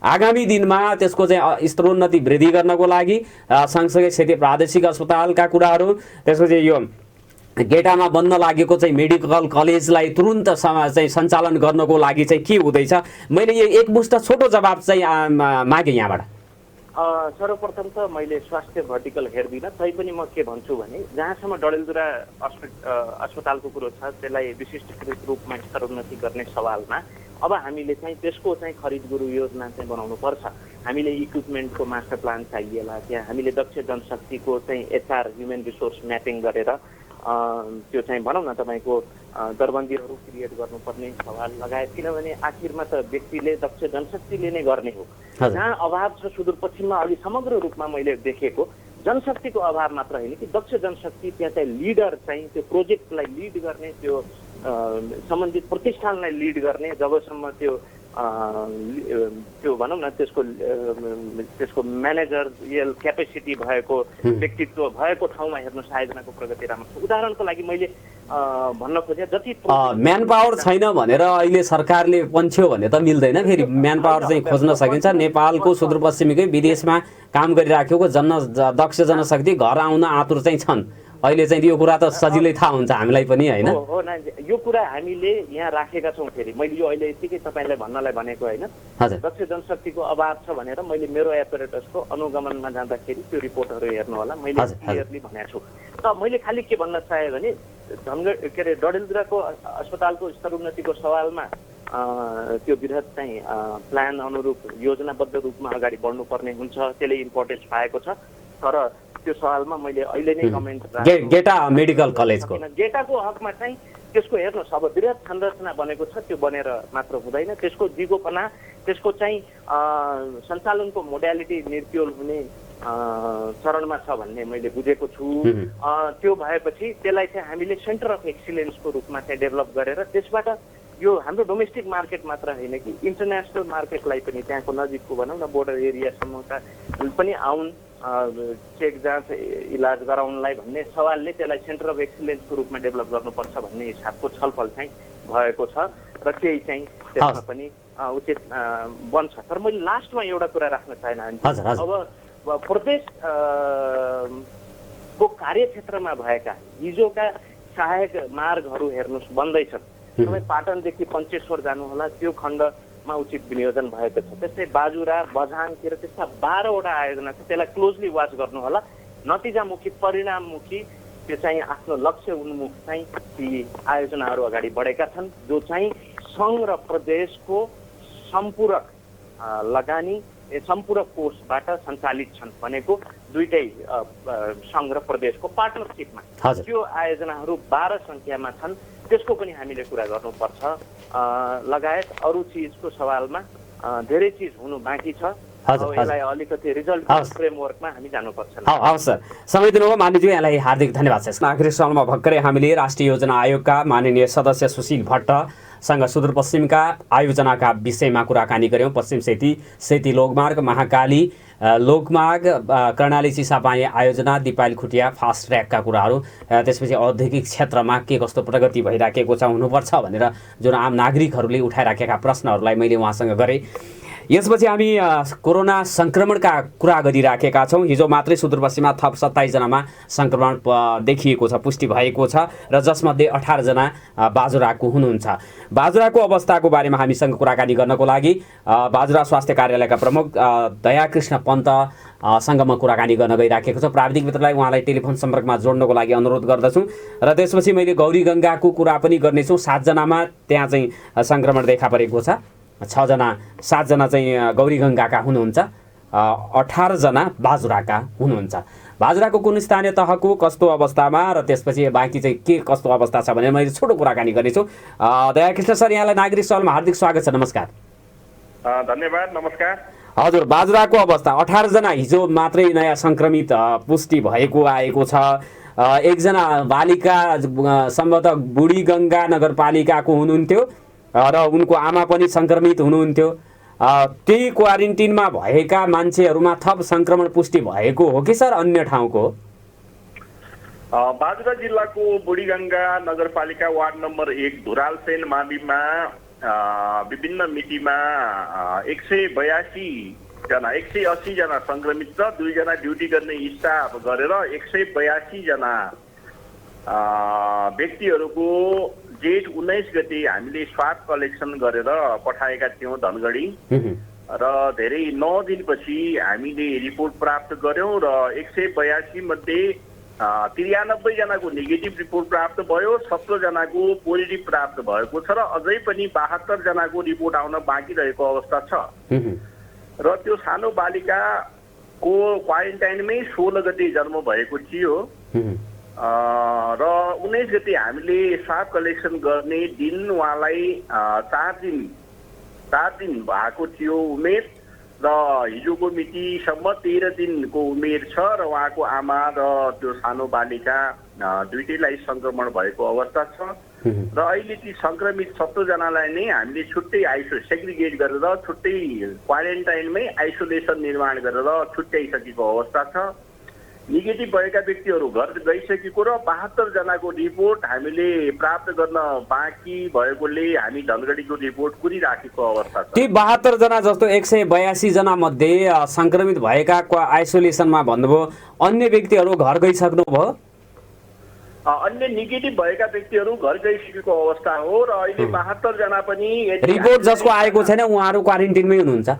आगामी दिनमा त्यसको चाहिँ स्तरोन्नति वृद्धि गर्नको लागि सँगसँगै सेती प्रादेशिक अस्पतालका कुराहरू, त्यसपछि यो गेटामा बन्न लागेको चाहिँ मेडिकल कलेजलाई तुरुन्त चाहिँ सञ्चालन गर्नको लागि चाहिँ के हुँदैछ? मैले यो एकमुष्ट छोटो जवाब चाहिँ मागेँ यहाँबाट। सर्वप्रथम त मैले स्वास्थ्य भर्टिकल हेर्दिनँ, तैपनि म के भन्छु भने जहाँसम्म डडेलधुरा अस्पतालको कुरो छ त्यसलाई विशिष्टीकृत रूपमा स्तरोन्नति गर्ने सवालमा अब हामीले चाहिँ त्यसको चाहिँ खरिद गुरु योजना चाहिँ बनाउनु पर्छ। हामीले इक्विपमेन्टको मास्टर प्लान चाहिएला, त्यहाँ हामीले दक्ष जनशक्तिको चाहिँ HR ह्युमन रिसोर्स म्यापिङ गरेर त्यो चाहिँ भनौँ न तपाईँको दरबन्दीहरू क्रिएट गर्नुपर्ने सवाल लगायत, किनभने आखिरमा त व्यक्तिले दक्ष जनशक्तिले नै गर्ने हो। जहाँ अभाव छ सुदूरपश्चिममा अलि समग्र रूपमा मैले देखेको जनशक्तिको अभाव मात्र होइन कि दक्ष जनशक्ति त्यहाँ चाहिँ लिडर चाहिँ त्यो प्रोजेक्टलाई लिड गर्ने, त्यो सम्बन्धित प्रतिष्ठानलाई लिड गर्ने, जबसम्म त्यो भनौँ न त्यसको म्यानेजरियल क्यापेसिटी भएको व्यक्तित्व भएको ठाउँमा हेर्नुहोस् आयोजनाको प्रगति राम्रो छ। उदाहरणको लागि मैले भन्न खोजेँ जति म्यान पावर छैन भनेर अहिले सरकारले पन्छ्यो भने त मिल्दैन। फेरि म्यान पावर चाहिँ खोज्न सकिन्छ। नेपालको सुदूरपश्चिमकै विदेशमा काम गरिराखेको दक्ष जनशक्ति घर आउन आतुर चाहिँ छन्। अहिले चाहिँ यो कुरा त सजिलै थाहा हुन्छ हामीलाई पनि, होइन? हो न, यो कुरा हामीले यहाँ राखेका छौँ। फेरि मैले यो अहिले यतिकै तपाईँलाई भन्नलाई भनेको होइन, दक्ष जनशक्तिको अभाव छ भनेर मैले मेरो एपरेटसको अनुगमनमा जाँदाखेरि त्यो रिपोर्टहरू हेर्नु होला, मैले क्लियरली भनेको छु। त मैले खालि के भन्न चाहेँ भने डडेलधुराको अस्पतालको स्तरोन्नतिको सवालमा त्यो वृहत चाहिँ प्लान अनुरूप योजनाबद्ध रूपमा अगाडि बढ्नुपर्ने हुन्छ, त्यसले इम्पोर्टेन्स पाएको छ। तर त्यो सवालमा मैले अहिले नै कमेन्ट गेटा मेडिकल कलेजको गेटाको हकमा चाहिँ त्यसको हेर्नुहोस्, अब वृहत संरचना बनेको छ, त्यो बनेर मात्र हुँदैन, त्यसको दिगोपना, त्यसको चाहिँ सञ्चालनको मोडालिटी निर्क्युल हुने चरणमा छ भन्ने मैले बुझेको छु। त्यो भएपछि त्यसलाई चाहिँ हामीले सेन्टर अफ एक्सिलेन्सको रूपमा चाहिँ डेभलप गरेर त्यसबाट यो हाम्रो डोमेस्टिक मार्केट मात्र होइन कि इन्टरनेसनल मार्केटलाई पनि त्यहाँको नजिकको भनौँ न बोर्डर एरियासम्मका पनि आउन्, चेक जाँच इलाज गराउनलाई भन्ने सवालले त्यसलाई सेन्टर अफ एक्सिलेन्सको रूपमा डेभलप गर्नुपर्छ भन्ने हिसाबको छलफल चाहिँ भएको छ र केही चाहिँ त्यसमा पनि उचित बन्छ। तर मैले लास्टमा एउटा कुरा राख्न चाहेँ, अब प्रदेशको कार्यक्षेत्रमा भएका हिजोका सहायक मार्गहरू हेर्नुहोस् बन्दैछन्। तपाईँ पाटनदेखि पञ्चेश्वर जानुहोला, त्यो खण्डमा उचित विनियोजन भएको छ। त्यस्तै बाजुरा बझाङतिर त्यस्ता 12वटा आयोजना छ, त्यसलाई क्लोजली वाच गर्नुहोला। नतिजामुखी परिणाममुखी त्यो चाहिँ आफ्नो लक्ष्य उन्मुख चाहिँ ती आयोजनाहरू अगाडि बढेका छन्, जो चाहिँ सङ्घ र प्रदेशको सम्पूरक लगानी सम्पूरक कोषबाट सञ्चालित छन् भनेको दुईटै सङ्घ र प्रदेशको पार्टनरसिपमा त्यो आयोजनाहरू 12 सङ्ख्यामा छन्। त्यसको पनि हामीले कुरा गर्नुपर्छ। लगायत अरू चिजको सवालमा धेरै चिज हुनु बाँकी छ। यसलाई अलिकति रिजल्ट फ्रेमवर्कमा हामी जानुपर्छ। हवस् सर, समय दिनुभयो माननीयज्यू, यहाँलाई हार्दिक धन्यवाद छ। नागरिक सभामा भर्खरै हामीले राष्ट्रिय योजना आयोगका माननीय सदस्य सुशील भट्टसँग सुदूरपश्चिमका आयोजनाका विषयमा कुराकानी गऱ्यौँ। पश्चिम सेती लोकमार्ग, महाकाली लोकमार्ग, कर्णाली चिसापानी आयोजना, दिपायल खुटिया फास्ट ट्र्याकका कुराहरू, त्यसपछि औद्योगिक क्षेत्रमा के कस्तो प्रगति भइराखेको छ हुनुपर्छ भनेर जुन आम नागरिकहरूले उठाइराखेका प्रश्नहरूलाई मैले उहाँसँग गरेँ। यसपछि हामी कोरोना सङ्क्रमणका कुरा गरिराखेका छौँ। हिजो मात्रै सुदूरपश्चिममा थप 27 जनामा सङ्क्रमण देखिएको छ, पुष्टि भएको छ र जसमध्ये 18 जना बाजुराको हुनुहुन्छ। बाजुराको अवस्थाको बारेमा हामीसँग कुराकानी गर्नको लागि बाजुरा स्वास्थ्य कार्यालयका प्रमुख दयाकृष्ण पन्तसँग म कुराकानी गर्न गइराखेको छु। प्राविधिक मित्रलाई उहाँलाई टेलिफोन सम्पर्कमा जोड्नको लागि अनुरोध गर्दछु र त्यसपछि मैले गौरीगङ्गाको कुरा पनि गर्नेछु। 7 जनामा त्यहाँ चाहिँ सङ्क्रमण देखा परेको छ, 7 जना चाहिँ गौरीगङ्गाका हुनुहुन्छ, 18 जना बाजुराका हुनुहुन्छ। बाजुराको कुन स्थानीय तहको कस्तो अवस्थामा र त्यसपछि बाँकी चाहिँ के कस्तो अवस्था छ भनेर मैले छोटो कुराकानी गर्नेछु। दयाकृष्ण सर, यहाँलाई नागरिक सवालमा हार्दिक स्वागत छ। नमस्कार। धन्यवाद। नमस्कार। हजुर, बाजुराको अवस्था 18 जना हिजो मात्रै नयाँ सङ्क्रमित पुष्टि भएको आएको छ। 1 जना बालिका सम्भवतः बुढीगङ्गा नगरपालिकाको हुनुहुन्थ्यो र उनको आमा पनि सङ्क्रमित हुनुहुन्थ्यो। त्यही क्वारेन्टिनमा भएका मान्छेहरूमा थप सङ्क्रमण पुष्टि भएको हो कि सर अन्य ठाउँको? बाजुरा जिल्लाको बुढीगङ्गा नगरपालिका वार्ड नम्बर 1 धुरालसेन माविमा विभिन्न मितिमा 182 जना 180 जना सङ्क्रमित छ। 2 जना ड्युटी गर्ने स्टाफ गरेर 182 जना व्यक्तिहरूको जेठ 19 गते हामीले स्वाब कलेक्सन गरेर पठाएका थियौँ धनगढी र धेरै 9 दिनपछि हामीले रिपोर्ट प्राप्त गर्यौँ र 182 मध्ये 93 जनाको नेगेटिभ रिपोर्ट प्राप्त भयो, 17 जनाको पोजिटिभ प्राप्त भएको छ र अझै पनि 72 जनाको रिपोर्ट आउन बाँकी रहेको अवस्था छ। र त्यो सानो बालिकाको क्वारेन्टाइनमै 16 गते जन्म भएको थियो र 19 गते हामीले स्वाब कलेक्सन गर्ने दिन उहाँलाई 4 दिन भएको थियो उमेर र हिजोको मितिसम्म 13 दिनको उमेर छ र उहाँको आमा र त्यो सानो बालिका दुईटैलाई संक्रमण भएको अवस्था छ र अहिले ती संक्रमित 17 जनालाई नै हामीले छुट्टै सेग्रिगेट गरेर छुट्टै क्वारेन्टाइनमै आइसोलेसन निर्माण गरेर छुट्याइसकेको अवस्था छ। नेगेटिभ भएका व्यक्तिहरू घर गइसकेको र 72 जनाको रिपोर्ट हामीले प्राप्त गर्न बाँकी भएकोले हामी धनगढीको रिपोर्ट कुरिराखेको अवस्था छ। ती 72 जना जस्तो 182 जना मध्ये संक्रमित भएका आइसोलेसनमा भन्नुभयो, अन्य व्यक्तिहरू घर गइसक्नु भयो? अन्य नेगेटिभ भएका व्यक्तिहरू घर गइसकेको अवस्था हो र अहिले 72 जना पनि रिपोर्ट जसको आएको छैन उहाँहरू क्वारेन्टिनमै हुनुहुन्छ?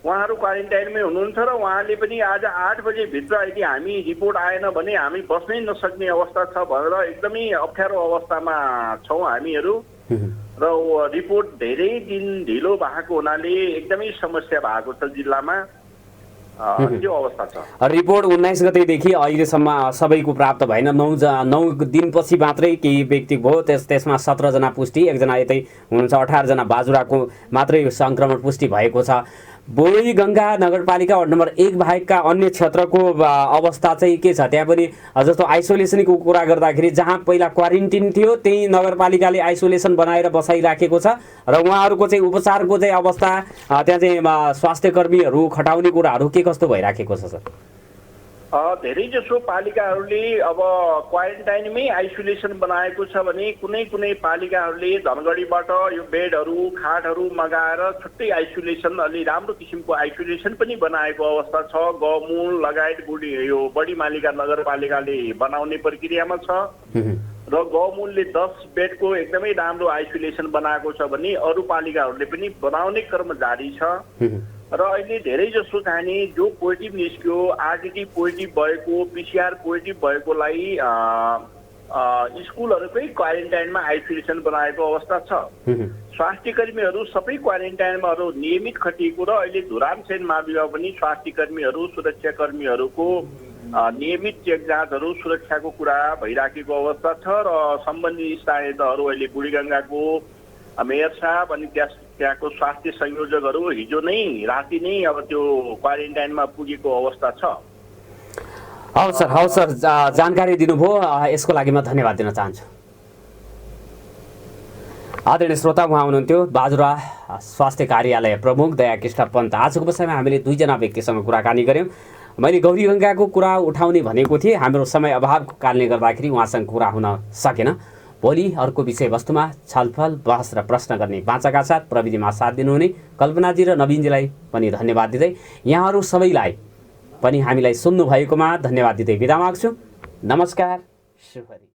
उहाँहरू क्वारेन्टाइनमै हुनुहुन्छ र उहाँले पनि आज 8 बजे भित्र यदि हामी रिपोर्ट आएन भने हामी बस्नै नसक्ने अवस्था छ भनेर एकदमै अप्ठ्यारो अवस्थामा छौँ हामीहरू र रिपोर्ट धेरै दिन ढिलो भएको हुनाले एकदमै समस्या भएको छ जिल्लामा। त्यो अवस्था छ। रिपोर्ट 19 गतेदेखि अहिलेसम्म सबैको प्राप्त भएन, 9 दिनपछि मात्रै केही व्यक्ति भयो, त्यसमा 17 जना पुष्टि, एकजना यतै हुनुहुन्छ, 18 जना बाजुराको मात्रै संक्रमण पुष्टि भएको छ। बोरीगङ्गा नगरपालिका वार्ड नम्बर 1 बाहेकका अन्य क्षेत्रको अवस्था चाहिँ के छ? त्यहाँ पनि जस्तो आइसोलेसनको कुरा गर्दाखेरि जहाँ पहिला क्वारेन्टिन थियो त्यही नगरपालिकाले आइसोलेसन बनाएर बसाइराखेको छ र उहाँहरूको चाहिँ उपचारको चाहिँ अवस्था त्यहाँ चाहिँ स्वास्थ्य कर्मीहरू खटाउने कुराहरू के कस्तो भइराखेको छ सर? धेरै जसो पालिकाहरूले अब क्वारेन्टाइनमै आइसोलेसन बनाएको छ भने कुनै पालिकाहरूले धनगढीबाट यो बेडहरू खाटहरू मगाएर छुट्टै आइसोलेसन अलि राम्रो किसिमको आइसोलेसन पनि बनाएको अवस्था छ। गमूल लगायत यो बढी मालिका नगरपालिकाले बनाउने प्रक्रियामा छ र गमूलले 10 बेडको एकदमै राम्रो आइसोलेसन बनाएको छ भने अरू पालिकाहरूले पनि बनाउने क्रम जारी छ र अहिले धेरै जसो चाहिँ जो पोजिटिभ निस्क्यो, आरटिटी पोजिटिभ भएको, पिसिआर पोजिटिभ भएकोलाई स्कुलहरूकै क्वारेन्टाइनमा आइसोलेसन बनाएको अवस्था छ। स्वास्थ्य कर्मीहरू सबै क्वारेन्टाइनमा नियमित खटिएको र अहिले धुरामसेन माविमा पनि स्वास्थ्य कर्मीहरू, सुरक्षा कर्मीहरूको नियमित चेक जाँचहरू, सुरक्षाको कुरा भइराखेको अवस्था छ र सम्बन्धित स्थानीय तहहरू अहिले बुढीगङ्गाको मेयर साहब अनि त्यहाँको स्वास्थ्य संयोजकहरू हिजो नै राति नै अब त्यो क्वारेन्टाइनमा पुगेको अवस्था छ। हवस् सर, जानकारी दिनुभयो, यसको लागि म धन्यवाद दिन चाहन्छु। आदरणीय श्रोता, उहाँ हुनुहुन्थ्यो बाजुरा स्वास्थ्य कार्यालय प्रमुख दयाकृष्ण पन्त। आजको विषयमा हामीले 2 जना व्यक्तिसँग कुराकानी गऱ्यौँ। मैले गौरीगङ्गाको कुरा उठाउने भनेको थिएँ, हाम्रो समय अभावको कारणले गर्दाखेरि उहाँसँग कुरा हुन सकेन। भोलि अर्को विषयवस्तुमा छलफल, बहस र प्रश्न गर्ने बाचाका साथ प्रविधिमा साथ दिनुहुने कल्पनाजी र नवीनजीलाई पनि धन्यवाद दिँदै यहाँहरू सबैलाई पनि हामीलाई सुन्नु भएकोमा धन्यवाद दिँदै बिदा माग्छु। नमस्कार, शुभ